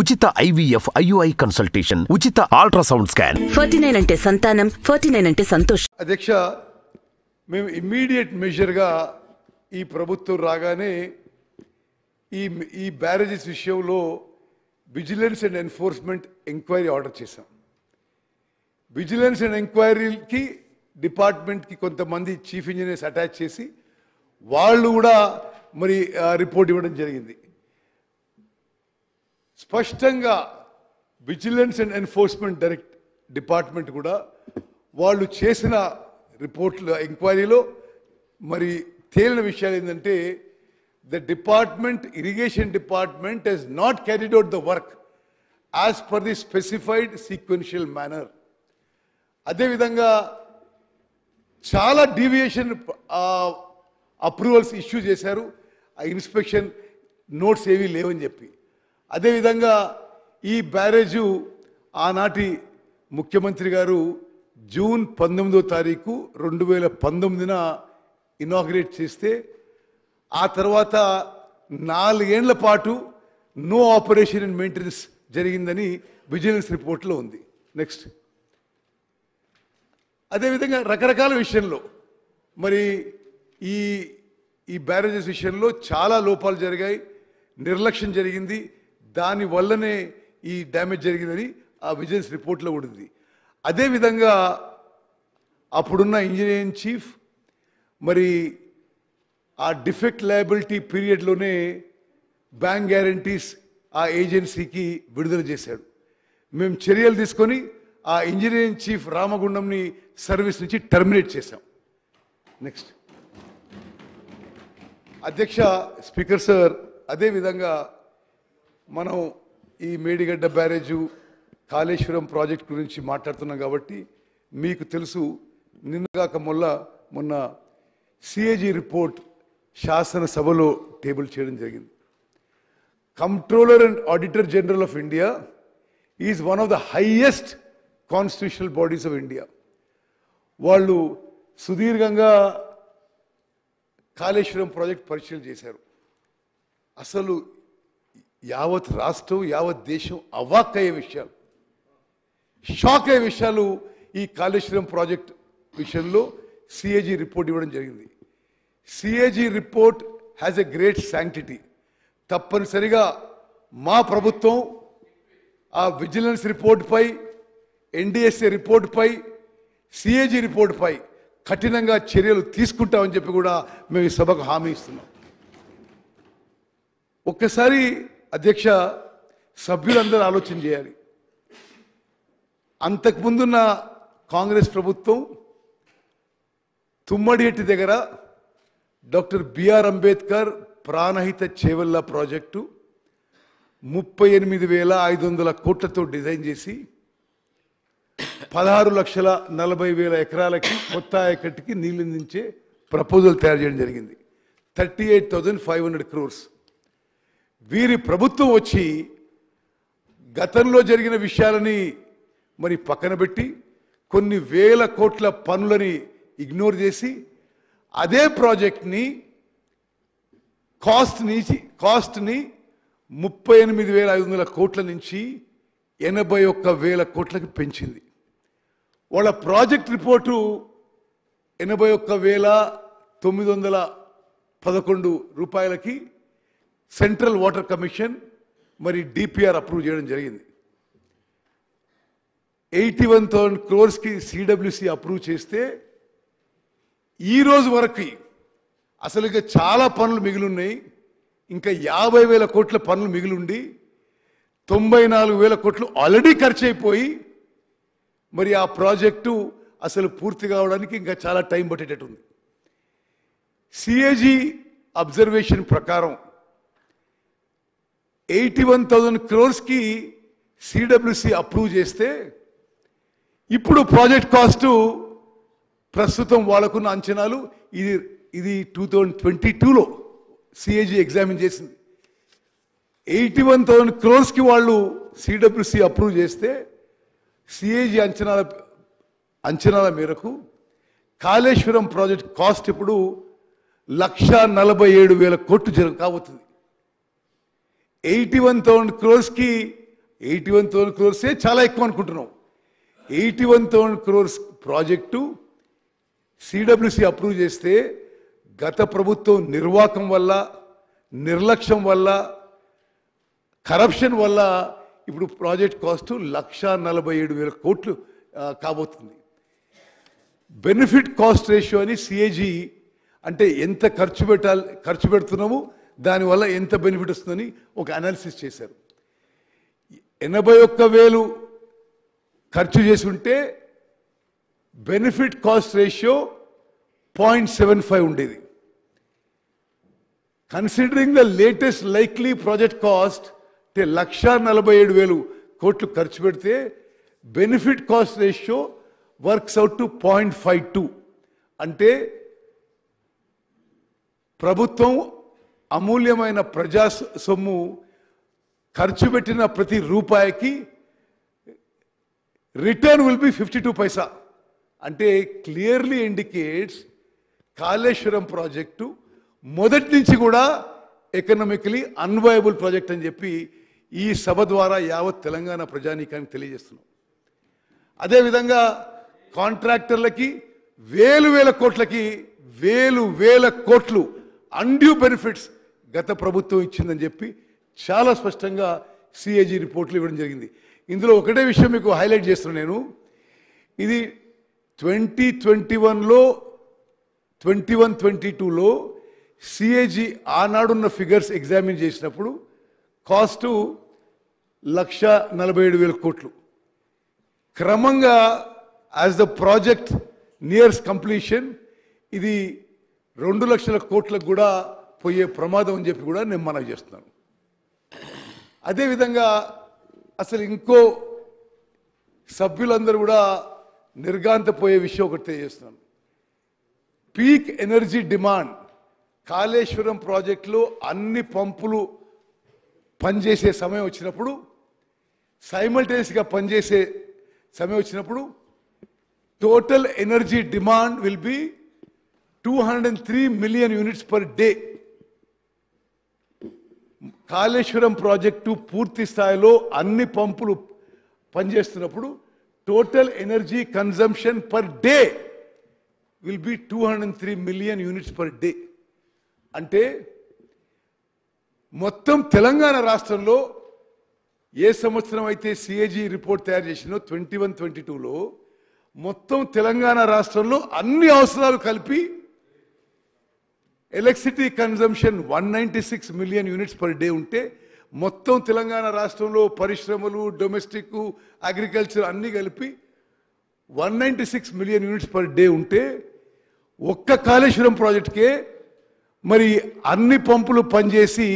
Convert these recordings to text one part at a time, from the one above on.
ఉచిత IVF IUI consultation, ఉచిత ultrasound scan. 49 అంటే సంతానం, 49 అంటే సంతోషం. అధ్యక్ష, మేము ఇమ్మీడియట్ మెజర్గా ఈ ప్రభుత్వం రాగానే ఈ బ్యారేజెస్ విషయంలో vigilance and enforcement enquiry order చేశాం. విజిలెన్స్ అండ్ ఎంక్వైరీకి డిపార్ట్మెంట్కి కొంతమంది చీఫ్ ఇంజనీర్స్ అటాచ్ చేసి వాళ్ళు కూడా మరి రిపోర్ట్ ఇవ్వడం జరిగింది. స్పష్టంగా విజిలెన్స్ అండ్ ఎన్ఫోర్స్మెంట్ డిపార్ట్మెంట్ కూడా వాళ్ళు చేసిన రిపోర్ట్ల ఎంక్వైరీలో మరి తేలిన విషయాలు ఏంటంటే the department, irrigation department has not carried out the work as per the specified sequential manner. అదేవిధంగా చాలా డీవియేషన్ అప్రూవల్స్ ఇష్యూ చేశారు. ఆ ఇన్స్పెక్షన్ నోట్స్ ఏవీ లేవని చెప్పి. అదేవిధంగా ఈ బ్యారేజు ఆనాటి ముఖ్యమంత్రి గారు జూన్ 19వ తారీఖు 2019న ఇనాగ్రేట్ చేస్తే ఆ తర్వాత 4 ఏళ్ల పాటు నో ఆపరేషన్ అండ్ మెయింటెనెన్స్ జరిగిందని విజిలెన్స్ రిపోర్ట్లో ఉంది. నెక్స్ట్, అదేవిధంగా రకరకాల విషయంలో మరి ఈ బ్యారేజెస్ విషయంలో చాలా లోపాలు జరిగాయి, నిర్లక్ష్యం జరిగింది, దానివల్లనే ఈ డ్యామేజ్ జరిగిందని ఆ విజిలెన్స్ రిపోర్ట్లో కూడా ఉంది. అదేవిధంగా అప్పుడున్న ఇంజనీరింగ్ చీఫ్ మరి ఆ డిఫెక్ట్ లయబిలిటీ పీరియడ్లోనే బ్యాంక్ గ్యారంటీస్ ఆ ఏజెన్సీకి విడుదల చేశాడు. మేము చర్యలు తీసుకొని ఆ ఇంజనీరింగ్ చీఫ్ రామగుండంని సర్వీస్ నుంచి టర్మినేట్ చేశాం. నెక్స్ట్, అధ్యక్ష, స్పీకర్ సార్, అదేవిధంగా మనం ఈ మేడిగడ్డ బ్యారేజు, కాళేశ్వరం ప్రాజెక్ట్ గురించి మాట్లాడుతున్నాం కాబట్టి మీకు తెలుసు, నిన్నగాక మొన్న CAG రిపోర్ట్ శాసనసభలో టేబుల్ చేయడం జరిగింది. Controller and auditor general of India is one of the highest constitutional bodies of India. వాళ్ళు సుదీర్ఘంగా కాళేశ్వరం ప్రాజెక్ట్ పరిశీలన చేశారు. అసలు యావత్ రాష్ట్రం, యావత్ దేశం అవాక్ అయ్యే విషయాలు, షాక్ అయ్యే విషయాలు ఈ కాళేశ్వరం ప్రాజెక్ట్ విషయంలో CAG రిపోర్ట్ ఇవ్వడం జరిగింది. CAG report has a great sanctity. తప్పనిసరిగా మా ప్రభుత్వం ఆ విజిలెన్స్ రిపోర్ట్పై, NDSA రిపోర్ట్పై, CAG రిపోర్ట్పై కఠినంగా చర్యలు తీసుకుంటామని చెప్పి కూడా మేము ఈ సభకు హామీ ఇస్తున్నాం. ఒక్కసారి అధ్యక్ష, సభ్యులందరూ ఆలోచన చేయాలి. అంతకుముందున్న కాంగ్రెస్ ప్రభుత్వం తుమ్మడిహెట్టి దగ్గర doctor BR Ambedkar Pranahita Chevella project 38,500 కోట్లతో డిజైన్ చేసి 16,40,000 ఎకరాలకి కొత్త ఆయకట్టుకి నీళ్లు అందించే ప్రపోజల్ తయారు చేయడం జరిగింది. 38,500 crores. వీరి ప్రభుత్వం వచ్చి గతంలో జరిగిన విషయాలని మరి పక్కన పెట్టి కొన్ని వేల కోట్ల పనులని ఇగ్నోర్ చేసి అదే ప్రాజెక్ట్ని కాస్ట్ని 38,500 కోట్ల నుంచి 81,000 కోట్లకి పెంచింది. వాళ్ళ ప్రాజెక్ట్ రిపోర్టు 81,911 రూపాయలకి సెంట్రల్ వాటర్ కమిషన్ మరి DPR అప్రూవ్ చేయడం జరిగింది. 81,000 crores CWC అప్రూవ్ చేస్తే ఈ రోజు వరకు అసలు ఇక చాలా పనులు మిగిలి ఉన్నాయి. ఇంకా 50,000 కోట్ల పనులు మిగిలిండి 94,000 కోట్లు ఆల్రెడీ ఖర్చు అయిపోయి మరి ఆ ప్రాజెక్టు అసలు పూర్తి కావడానికి ఇంకా చాలా టైం పట్టేటట్టుంది. CAG అబ్జర్వేషన్ ప్రకారం 81,000 crores CWC అప్రూవ్ చేస్తే ఇప్పుడు ప్రాజెక్ట్ కాస్ట్ ప్రస్తుతం వాళ్ళకున్న అంచనాలు ఇది 2022లో CAG ఎగ్జామిన్ చేసింది. 81,000 crores వాళ్ళు CWC అప్రూవ్ చేస్తే CAG అంచనాల మేరకు కాళేశ్వరం ప్రాజెక్ట్ కాస్ట్ ఇప్పుడు 1,47,000 కోట్లు కాబోతుంది. 81,000 crores 81,000 crores చాలా ఎక్కువ అనుకుంటున్నాం. 81,000 crores ప్రాజెక్టు సిడబ్ల్యూసి అప్రూవ్ చేస్తే గత ప్రభుత్వం నిర్వాకం వల్ల, నిర్లక్ష్యం వల్ల, కరప్షన్ వల్ల ఇప్పుడు ప్రాజెక్ట్ కాస్ట్ 1,47,000 కోట్లు కాబోతుంది. బెనిఫిట్ కాస్ట్ రేషియో అని సిఏజీ అంటే ఎంత ఖర్చు పెడుతున్నాము, దానివల్ల ఎంత బెనిఫిట్ వస్తుందని ఒక అనాలిసిస్ చేశారు. 81,000 ఖర్చు చేసి ఉంటే బెనిఫిట్ కాస్ట్ రేషియో 0.75 ఉండేది. Considering the latest likely project cost అంటే 1,47,000 కోట్లు ఖర్చు పెడితే benefit cost ratio works out to 0.52. అంటే ప్రభుత్వం అమూల్యమైన ప్రజా సొమ్ము ఖర్చు పెట్టిన ప్రతి రూపాయికి రిటర్న్ విల్ బి 52 పైసా. అంటే క్లియర్లీ ఇండికేట్స్ కాళేశ్వరం ప్రాజెక్టు మొదటి నుంచి కూడా ఎకనామికలీ అన్వయబుల్ ప్రాజెక్ట్ అని చెప్పి ఈ సభ ద్వారా యావత్ తెలంగాణ ప్రజానీకానికి తెలియజేస్తున్నాం. అదేవిధంగా కాంట్రాక్టర్లకి వేల కోట్లకి వేల కోట్లు అన్డ్యూ బెనిఫిట్స్ గత ప్రభుత్వం ఇచ్చిందని చెప్పి చాలా స్పష్టంగా సిఏజీ రిపోర్ట్లు ఇవ్వడం జరిగింది. ఇందులో ఒకటే విషయం మీకు హైలైట్ చేస్తున్నాను నేను. ఇది 2021లో 21-22లో సిఏజీ ఆనాడున్న ఫిగర్స్ ఎగ్జామిన్ చేసినప్పుడు కాస్టు 1,47,000 కోట్లు. క్రమంగా as the project nears completion ఇది 2 లక్షల కోట్లకు కూడా పోయే ప్రమాదం అని చెప్పి కూడా నేను మనవి చేస్తున్నాను. అదేవిధంగా అసలు ఇంకో సభ్యులందరూ కూడా నిర్గాంతపోయే విషయం ఒకటి తెలియజేస్తున్నాను. పీక్ ఎనర్జీ డిమాండ్ కాళేశ్వరం ప్రాజెక్టులో అన్ని పంపులు పనిచేసే సమయం వచ్చినప్పుడు, సైమల్టేనియస్గా పనిచేసే సమయం వచ్చినప్పుడు total energy demand will be 203 million units per day. Kaleshwaram project పూర్తి స్థాయిలో అన్ని పంపులు పనిచేస్తున్నప్పుడు total energy consumption per day will be 203 million units per day. అంటే మొత్తం తెలంగాణ రాష్ట్రంలో ఏ సంవత్సరం అయితే సిఏజీ రిపోర్ట్ తయారు చేసినో 21-22లో మొత్తం తెలంగాణ రాష్ట్రంలో అన్ని అవసరాలు కలిపి electricity consumption 196 million units per day ఉంటే, మొత్తం తెలంగాణ రాష్ట్రంలో పరిశ్రమలు, డొమెస్టిక్, అగ్రికల్చర్ అన్నీ కలిపి 196 మిలియన్ యూనిట్స్ పర్ డే ఉంటే, ఒక్క కాళేశ్వరం ప్రాజెక్ట్కే మరి అన్ని పంపులు పనిచేసి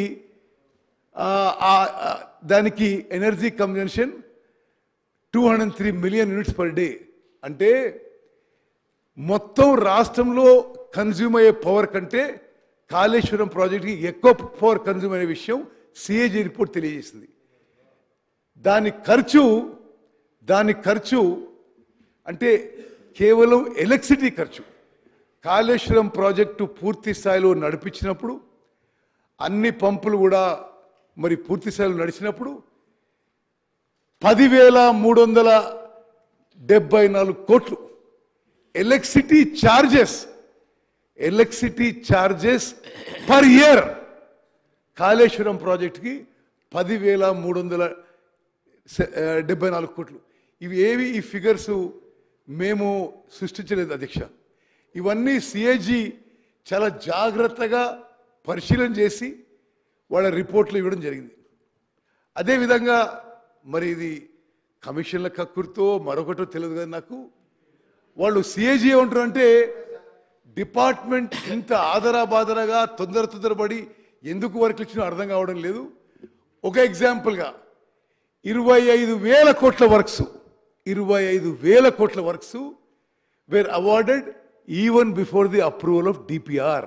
దానికి energy consumption 203 million units per day. అంటే మొత్తం రాష్ట్రంలో కన్జ్యూమ్ అయ్యే పవర్ కంటే కాళేశ్వరం ప్రాజెక్ట్కి ఎక్కువ పవర్ కన్జ్యూమ్ అయ్యే విషయం సిఏజీ రిపోర్ట్ తెలియజేసింది. దాని ఖర్చు అంటే కేవలం ఎలక్ట్రిసిటీ ఖర్చు. కాళేశ్వరం ప్రాజెక్టు పూర్తి స్థాయిలో నడిపించినప్పుడు, అన్ని పంపులు కూడా మరి పూర్తి స్థాయిలో నడిచినప్పుడు 10,374 కోట్లు electricity charges per year Kaleshwaram ప్రాజెక్టుకి 10,374 కోట్లు. ఇవి ఈ ఫిగర్స్ మేము సృష్టించలేదు అధ్యక్ష. ఇవన్నీ సిఏజీ చాలా జాగ్రత్తగా పరిశీలన చేసి వాళ్ళ రిపోర్ట్లు ఇవ్వడం జరిగింది. అదేవిధంగా మరి ఇది కమిషన్ల కక్కుర్తో మరొకటో తెలియదు కదా నాకు. వాళ్ళు సిఏజీ ఏమంటారంటే డిపార్ట్మెంట్ ఇంత ఆదరాబాదరగా తొందరపడి ఎందుకు వర్క్ ఇచ్చినా అర్థం కావడం లేదు. ఒక ఎగ్జాంపుల్గా 25,000 కోట్ల works were awarded even before the approval of DPR.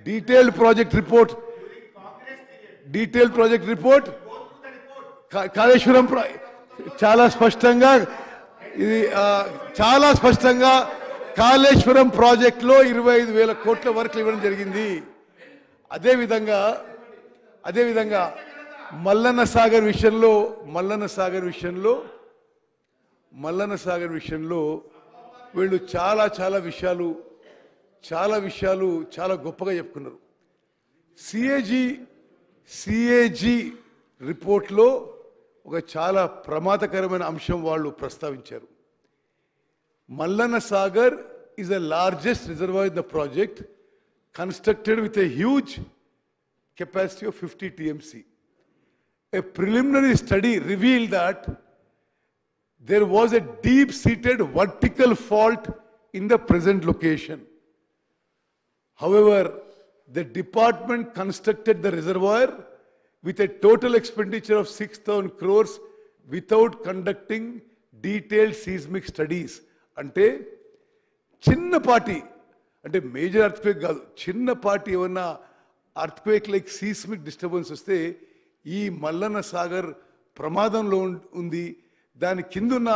Detailed project report Kaleshwaram చాలా స్పష్టంగా కాళేశ్వరం ప్రాజెక్టులో 25,000 కోట్ల వర్క్లు ఇవ్వడం జరిగింది. అదేవిధంగా మల్లన్న సాగర్ విషయంలో వీళ్ళు చాలా విషయాలు చాలా గొప్పగా చెప్పుకున్నారు. సిఏజీ రిపోర్ట్లో ఒక చాలా ప్రమాదకరమైన అంశం వాళ్ళు ప్రస్తావించారు. Mallanna Sagar is the largest reservoir in the project, constructed with a huge capacity of 50 TMC. A preliminary study revealed that there was a deep-seated vertical fault in the present location. However, the department constructed the reservoir with a total expenditure of 6,000 crores without conducting detailed seismic studies. అంటే చిన్నపాటి అంటే major earthquake కాదు, చిన్నపాటి ఏమన్నా earthquake like seismic disturbance వస్తే ఈ మల్లన్న సాగర్ ప్రమాదంలో ఉంది. దాని కిందున్న